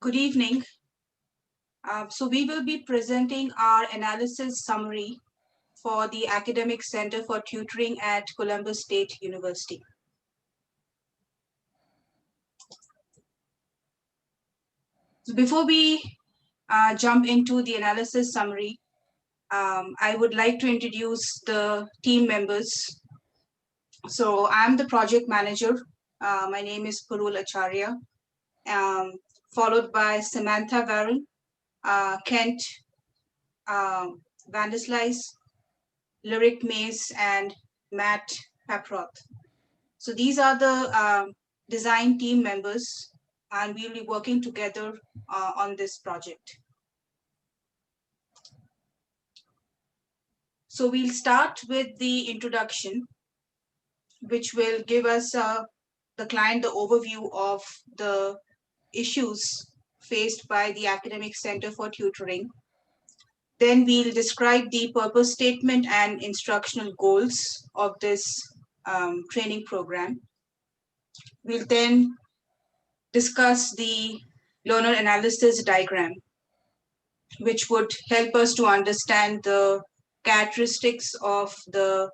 Good evening. So we will be presenting our analysis summary for the Academic Center for Tutoring at Columbus State University. So before we jump into the analysis summary, I would like to introduce the team members. So I'm the project manager. My name is Parul Acharya, followed by Samantha Varun, Kent Vandeslice, Lyric Mace, and Matt Paproth. So these are the design team members, and we'll be working together on this project. So we'll start with the introduction, which will give us the client the overview of the issues faced by the Academic Center for Tutoring. Then we'll describe the purpose statement and instructional goals of this training program. We'll then discuss the learner analysis diagram, which would help us to understand the characteristics of the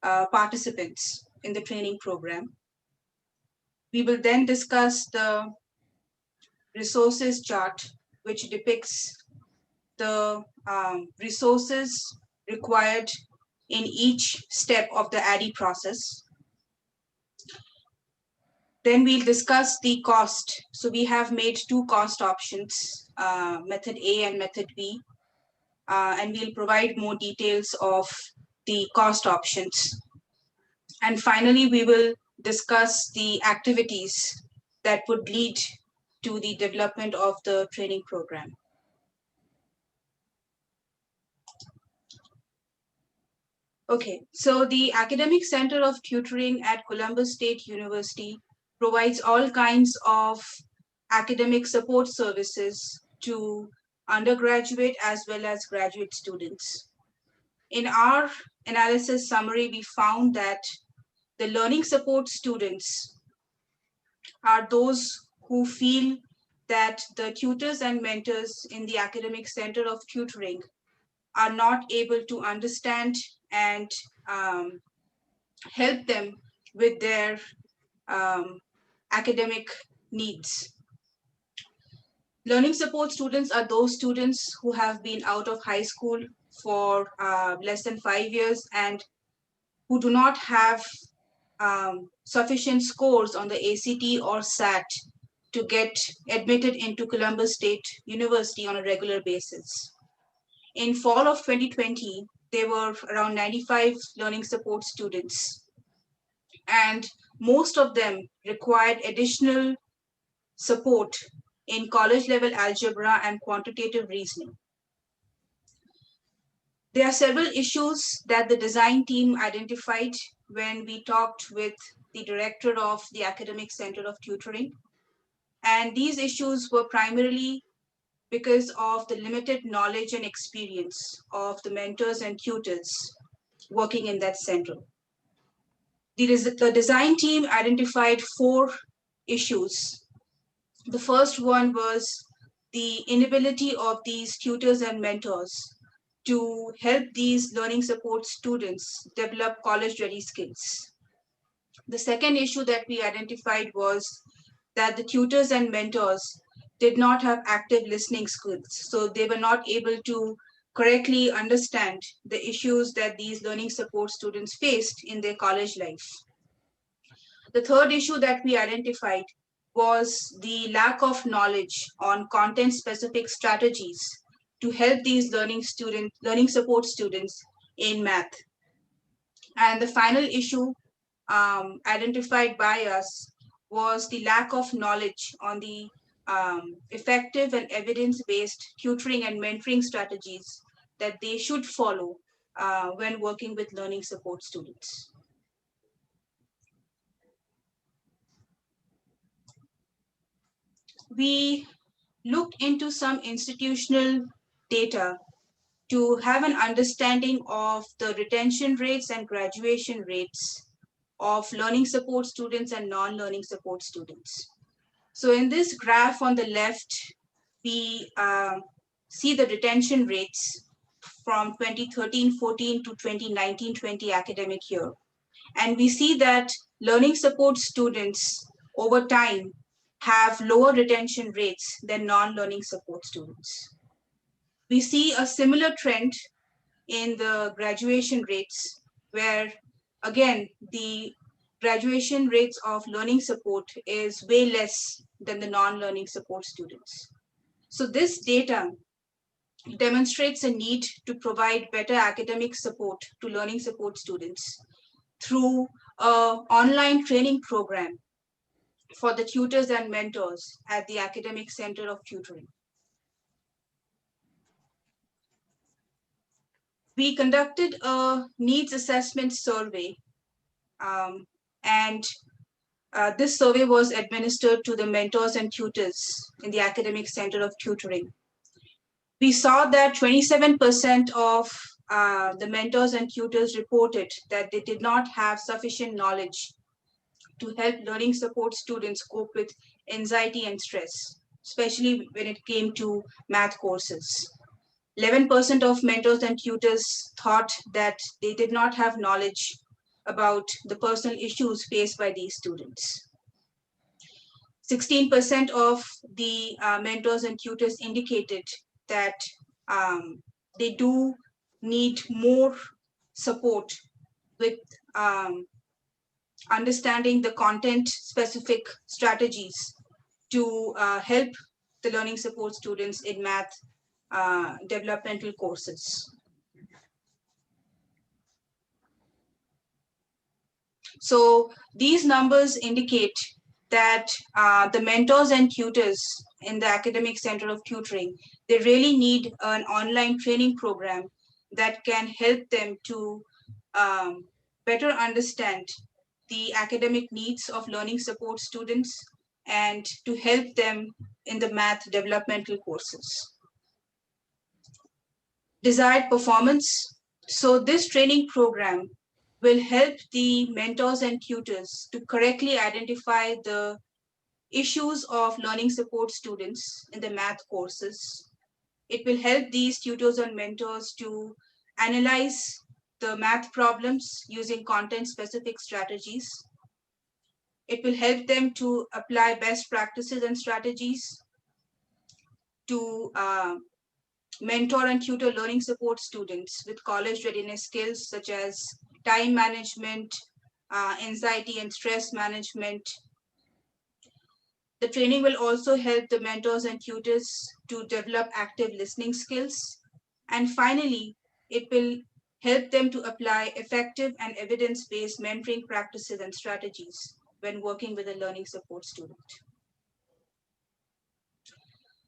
participants in the training program. We will then discuss the resources chart, which depicts the resources required in each step of the ADDIE process. Then we'll discuss the cost. So we have made two cost options, method A and method B, and we'll provide more details of the cost options. And finally, we will discuss the activities that would lead to the development of the training program. Okay, so the Academic Center of Tutoring at Columbus State University provides all kinds of academic support services to undergraduate as well as graduate students. In our analysis summary, we found that the learning support students are those who feel that the tutors and mentors in the Academic Center of Tutoring are not able to understand and help them with their academic needs. Learning support students are those students who have been out of high school for less than 5 years and who do not have sufficient scores on the ACT or SAT to get admitted into Columbus State University on a regular basis. In fall of 2020, there were around 95 learning support students, and most of them required additional support in college level algebra and quantitative reasoning. There are several issues that the design team identified when we talked with the director of the Academic Center of Tutoring. And these issues were primarily because of the limited knowledge and experience of the mentors and tutors working in that center. The design team identified 4 issues. The first one was the inability of these tutors and mentors to help these learning support students develop college-ready skills. The second issue that we identified was that the tutors and mentors did not have active listening skills, so they were not able to correctly understand the issues that these learning support students faced in their college life. The third issue that we identified was the lack of knowledge on content-specific strategies to help these learning support students in math. And the final issue identified by us was the lack of knowledge on the effective and evidence-based tutoring and mentoring strategies that they should follow when working with learning support students. We looked into some institutional data to have an understanding of the retention rates and graduation rates of learning support students and non-learning support students. So in this graph on the left, we see the retention rates from 2013-14 to 2019-20 academic year. And we see that learning support students over time have lower retention rates than non-learning support students. We see a similar trend in the graduation rates, where again, the graduation rates of learning support is way less than the non-learning support students. So this data demonstrates a need to provide better academic support to learning support students through an online training program for the tutors and mentors at the Academic Center of Tutoring. We conducted a needs assessment survey, and this survey was administered to the mentors and tutors in the Academic Center of Tutoring. We saw that 27% of the mentors and tutors reported that they did not have sufficient knowledge to help learning support students cope with anxiety and stress, especially when it came to math courses. 11% of mentors and tutors thought that they did not have knowledge about the personal issues faced by these students. 16% of the mentors and tutors indicated that they do need more support with understanding the content-specific strategies to help the learning support students in math developmental courses. So these numbers indicate that the mentors and tutors in the Academic Center of Tutoring, they really need an online training program that can help them to better understand the academic needs of learning support students and to help them in the math developmental courses. Desired performance. So this training program will help the mentors and tutors to correctly identify the issues of learning support students in the math courses. It will help these tutors and mentors to analyze the math problems using content-specific strategies. It will help them to apply best practices and strategies to mentor and tutor learning support students with college readiness skills such as time management, anxiety and stress management. The training will also help the mentors and tutors to develop active listening skills. And finally, it will help them to apply effective and evidence-based mentoring practices and strategies when working with a learning support student.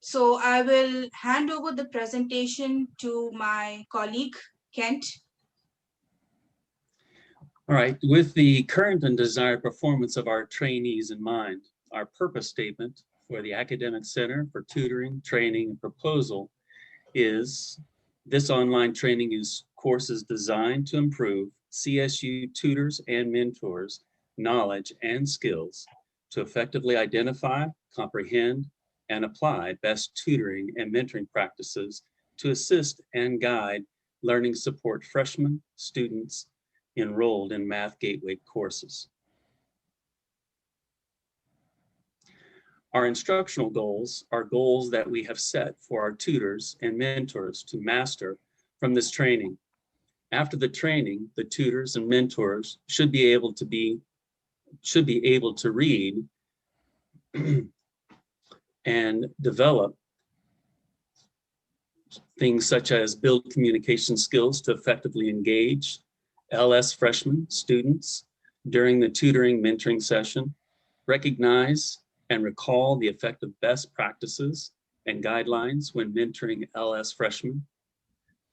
So I will hand over the presentation to my colleague, Kent. All right, with the current and desired performance of our trainees in mind, our purpose statement for the Academic Center for Tutoring, Training, and Proposal is this online training course is designed to improve CSU tutors and mentors' knowledge and skills to effectively identify, comprehend, and apply best tutoring and mentoring practices to assist and guide learning support freshmen, students enrolled in Math Gateway courses. Our instructional goals are goals that we have set for our tutors and mentors to master from this training. After the training, the tutors and mentors should be able to read and develop things such as build communication skills to effectively engage LS freshmen students during the tutoring mentoring session, recognize and recall the effective best practices and guidelines when mentoring LS freshmen,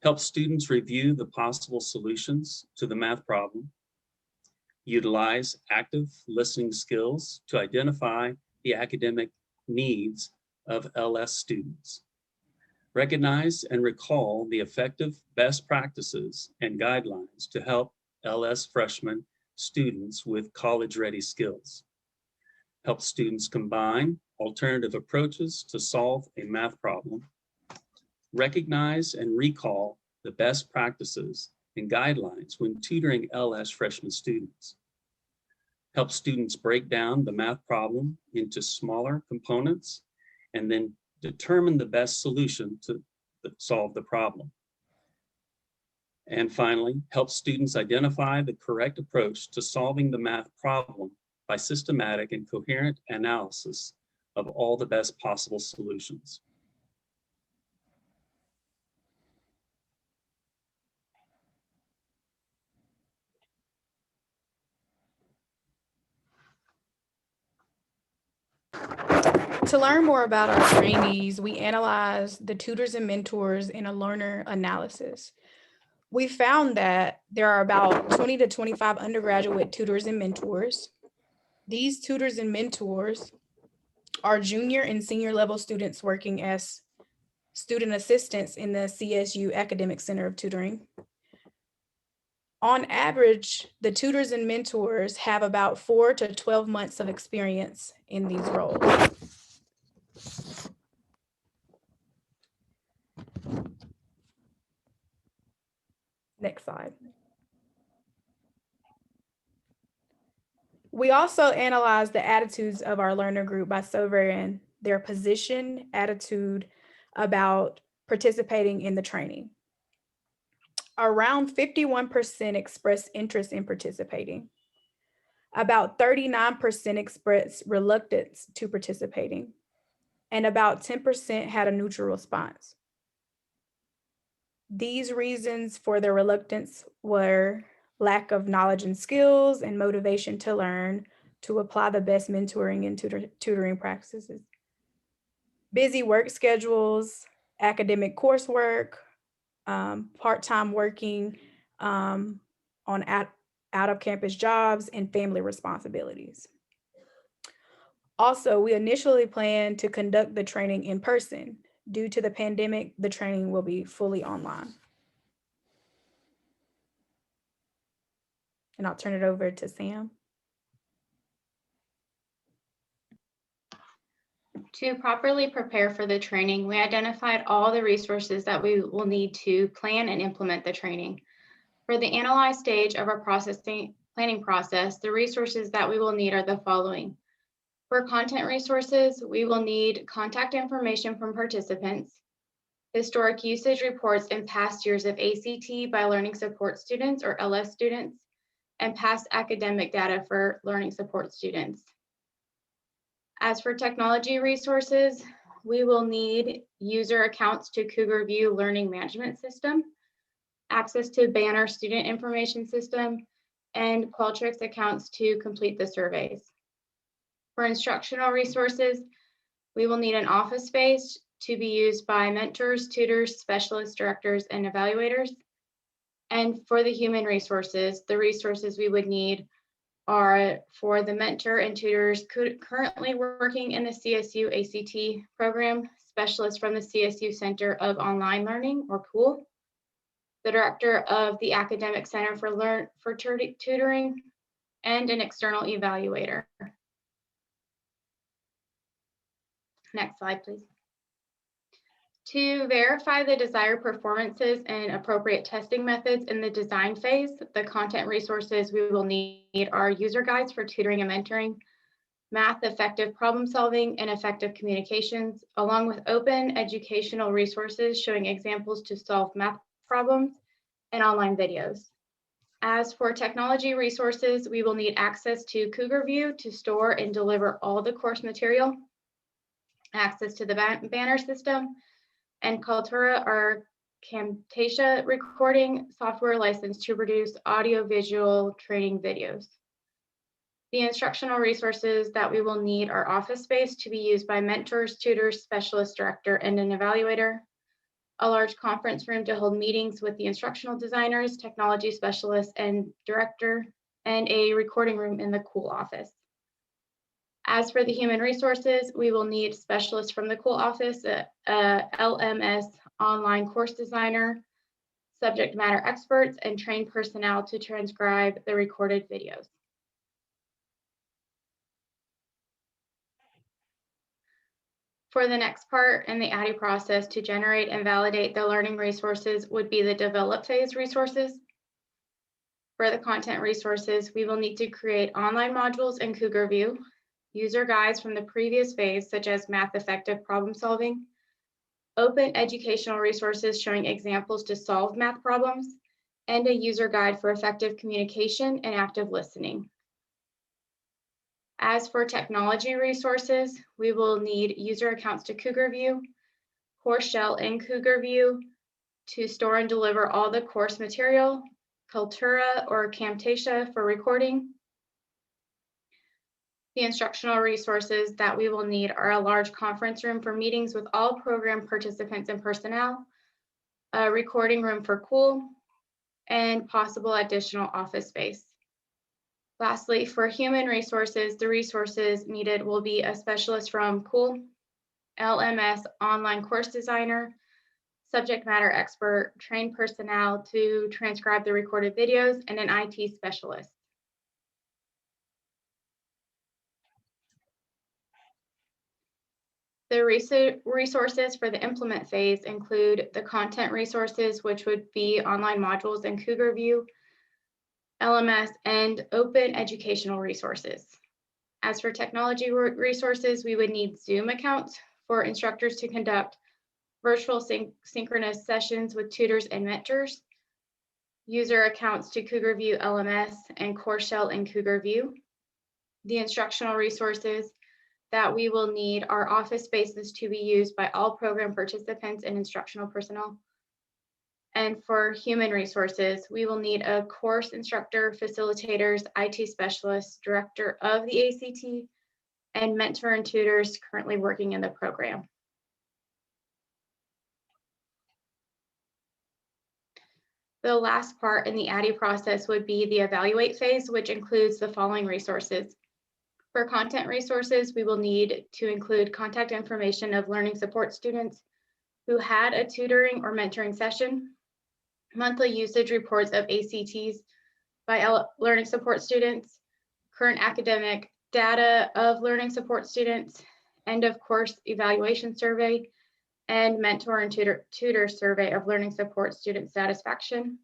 help students review the possible solutions to the math problem, utilize active listening skills to identify the academic needs of LS students, recognize and recall the effective best practices and guidelines to help LS freshman students with college-ready skills, help students combine alternative approaches to solve a math problem, recognize and recall the best practices and guidelines when tutoring LS freshman students, help students break down the math problem into smaller components, and then determine the best solution to solve the problem. And finally, help students identify the correct approach to solving the math problem by systematic and coherent analysis of all the best possible solutions. To learn more about our trainees, we analyzed the tutors and mentors in a learner analysis. We found that there are about 20 to 25 undergraduate tutors and mentors. These tutors and mentors are junior and senior level students working as student assistants in the CSU Academic Center of Tutoring. On average, the tutors and mentors have about 4 to 12 months of experience in these roles. Next slide. We also analyzed the attitudes of our learner group by surveying their position, attitude about participating in the training. Around 51% expressed interest in participating. About 39% expressed reluctance to participating, and about 10% had a neutral response. These reasons for their reluctance were lack of knowledge and skills and motivation to learn, to apply the best mentoring and tutoring practices, busy work schedules, academic coursework, part-time working on out-of-campus jobs, and family responsibilities. Also, we initially planned to conduct the training in person. Due to the pandemic, the training will be fully online. And I'll turn it over to Sam. To properly prepare for the training, we identified all the resources that we will need to plan and implement the training. For the analyze stage of our planning process, the resources that we will need are the following. For content resources, we will need contact information from participants, historic usage reports in past years of ACT by learning support students or LS students, and past academic data for learning support students. As for technology resources, we will need user accounts to Cougar View Learning Management System, access to Banner Student Information System, and Qualtrics accounts to complete the surveys. For instructional resources, we will need an office space to be used by mentors, tutors, specialists, directors, and evaluators. And for the human resources, the resources we would need are for the mentor and tutors currently working in the CSU ACT program, specialists from the CSU Center of Online Learning, or COOL, the director of the Academic Center for Tutoring, and an external evaluator. Next slide, please. To verify the desired performances and appropriate testing methods in the design phase, the content resources we will need are user guides for tutoring and mentoring, math effective problem solving, and effective communications, along with open educational resources showing examples to solve math problems and online videos. As for technology resources, we will need access to Cougar View to store and deliver all the course material, access to the Banner system, and Kaltura, our Camtasia recording software license to produce audio-visual training videos. The instructional resources that we will need are office space to be used by mentors, tutors, specialist director, and an evaluator, a large conference room to hold meetings with the instructional designers, technology specialists, and director, and a recording room in the COOL office. As for the human resources, we will need specialists from the COOL office, a LMS online course designer, subject matter experts, and trained personnel to transcribe the recorded videos. For the next part in the ADDIE process, to generate and validate the learning resources would be the develop phase resources. For the content resources, we will need to create online modules in Cougar View, user guides from the previous phase, such as math effective problem solving, open educational resources showing examples to solve math problems, and a user guide for effective communication and active listening. As for technology resources, we will need user accounts to Cougar View, course shell in Cougar View to store and deliver all the course material, Kaltura or Camtasia for recording. The instructional resources that we will need are a large conference room for meetings with all program participants and personnel, a recording room for Cool, and possible additional office space. Lastly, for human resources, the resources needed will be a specialist from Cool, LMS online course designer, subject matter expert, trained personnel to transcribe the recorded videos, and an IT specialist. The resources for the implement phase include the content resources, which would be online modules in Cougar View, LMS, and open educational resources. As for technology resources, we would need Zoom accounts for instructors to conduct virtual synchronous sessions with tutors and mentors, user accounts to Cougar View LMS and course shell in Cougar View. The instructional resources that we will need are office spaces to be used by all program participants and instructional personnel. And for human resources, we will need a course instructor, facilitators, IT specialists, director of the ACT, and mentor and tutors currently working in the program. The last part in the ADDIE process would be the evaluate phase, which includes the following resources. For content resources, we will need to include contact information of learning support students who had a tutoring or mentoring session, monthly usage reports of ACTs by learning support students, current academic data of learning support students, end of course evaluation survey, and mentor and tutor survey of learning support student satisfaction.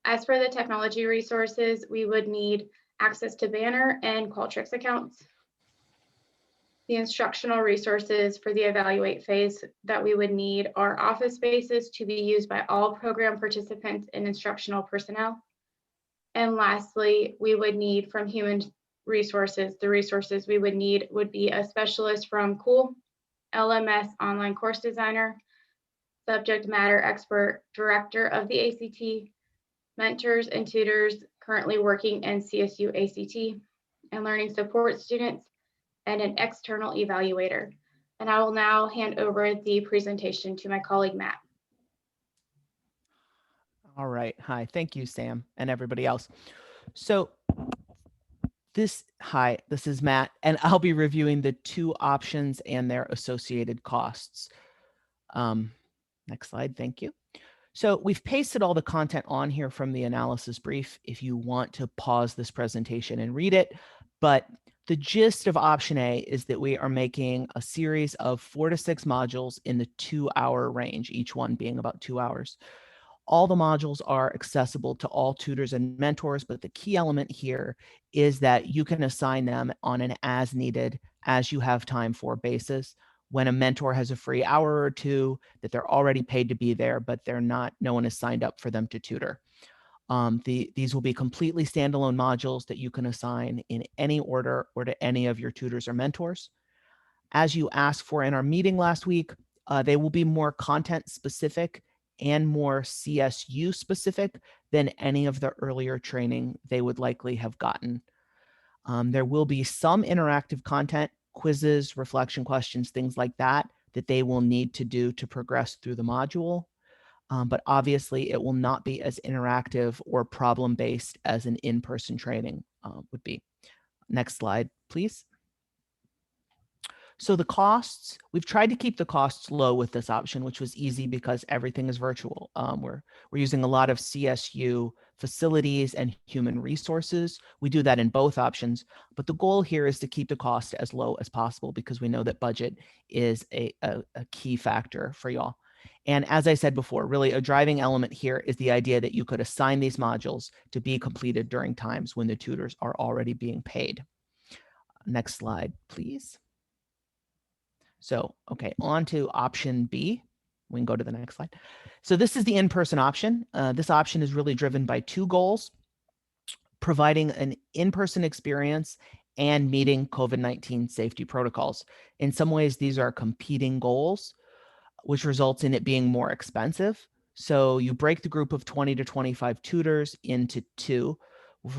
As for the technology resources, we would need access to Banner and Qualtrics accounts. The instructional resources for the evaluate phase that we would need are office spaces to be used by all program participants and instructional personnel. And lastly, we would need from human resources, the resources we would need would be a specialist from Cool, LMS online course designer, subject matter expert, director of the ACT, mentors and tutors currently working in CSU ACT, and learning support students, and an external evaluator. And I will now hand over the presentation to my colleague, Matt. All right. Hi. Thank you, Sam, and everybody else. So this is Matt, and I'll be reviewing the two options and their associated costs. Next slide. Thank you. So we've pasted all the content on here from the analysis brief if you want to pause this presentation and read it. But the gist of option A is that we are making a series of 4 to 6 modules in the 2-hour range, each one being about 2 hours. All the modules are accessible to all tutors and mentors, but the key element here is that you can assign them on an as needed, as you have time for basis. When a mentor has a free hour or two that they're already paid to be there, but no one has signed up for them to tutor. These will be completely standalone modules that you can assign in any order or to any of your tutors or mentors. As you asked for in our meeting last week, they will be more content specific and more CSU specific than any of the earlier training they would likely have gotten. There will be some interactive content, quizzes, reflection questions, things like that, that they will need to do to progress through the module. But obviously it will not be as interactive or problem-based as an in-person training would be. Next slide, please. So the costs, we've tried to keep the costs low with this option, which was easy because everything is virtual. We're using a lot of CSU facilities and human resources. We do that in both options, but the goal here is to keep the cost as low as possible because we know that budget is a key factor for y'all. And as I said before, really a driving element here is the idea that you could assign these modules to be completed during times when the tutors are already being paid. Next slide, please. So, okay, on to option B. We can go to the next slide. So this is the in-person option. This option is really driven by two goals: providing an in-person experience and meeting COVID-19 safety protocols. In some ways, these are competing goals, which results in it being more expensive. So you break the group of 20 to 25 tutors into two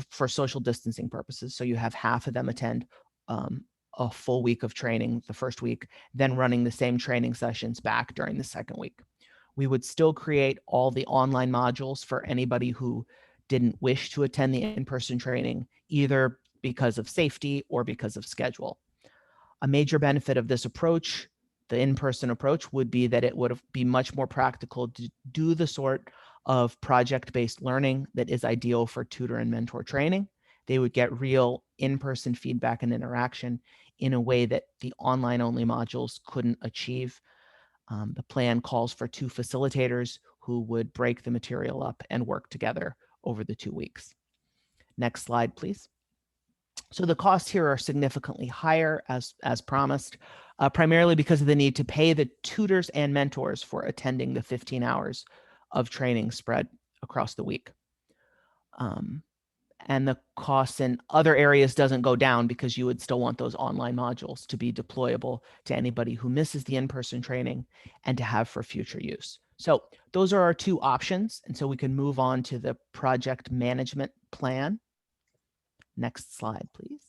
for social distancing purposes. So you have half of them attend a full week of training the first week, then running the same training sessions back during the second week. We would still create all the online modules for anybody who didn't wish to attend the in-person training, either because of safety or because of schedule. A major benefit of this approach, the in-person approach, would be that it would be much more practical to do the sort of project-based learning that is ideal for tutor and mentor training. They would get real in-person feedback and interaction in a way that the online-only modules couldn't achieve. The plan calls for two facilitators who would break the material up and work together over the 2 weeks. Next slide, please. So the costs here are significantly higher as promised, primarily because of the need to pay the tutors and mentors for attending the 15 hours of training spread across the week. And the costs in other areas doesn't go down because you would still want those online modules to be deployable to anybody who misses the in-person training and to have for future use. So those are our two options. And so we can move on to the project management plan. Next slide, please.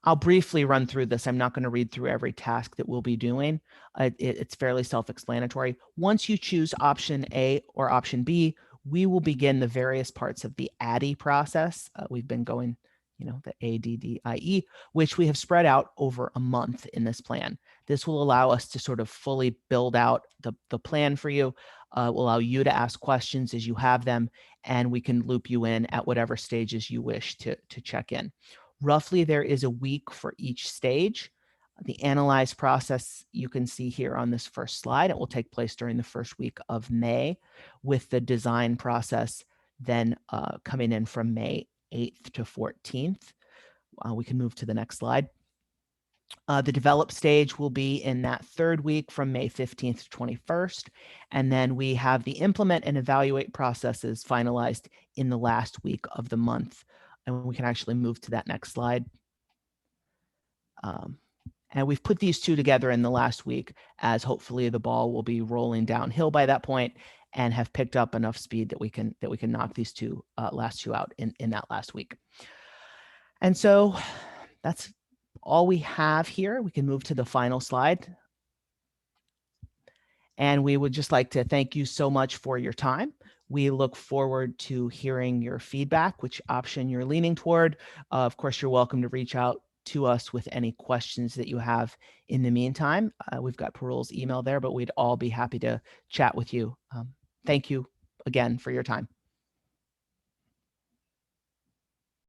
I'll briefly run through this. I'm not going to read through every task that we'll be doing. It's fairly self-explanatory. Once you choose option A or option B, we will begin the various parts of the ADDIE process. We've been going, the ADDIE, which we have spread out over a month in this plan. This will allow us to sort of fully build out the plan for you, will allow you to ask questions as you have them, and we can loop you in at whatever stages you wish to check in. Roughly, there is a week for each stage. The analyze process you can see here on this first slide. It will take place during the first week of May, with the design process then coming in from May 8th to 14th. We can move to the next slide. The develop stage will be in that third week from May 15th to 21st. And then we have the implement and evaluate processes finalized in the last week of the month. And we can actually move to that next slide. And we've put these two together in the last week, as hopefully the ball will be rolling downhill by that point and have picked up enough speed that we can knock these two last two out in that last week. And so that's all we have here. We can move to the final slide. And we would just like to thank you so much for your time. We look forward to hearing your feedback, which option you're leaning toward. Of course, you're welcome to reach out to us with any questions that you have in the meantime. We've got Parul's email there, but we'd all be happy to chat with you. Thank you again for your time.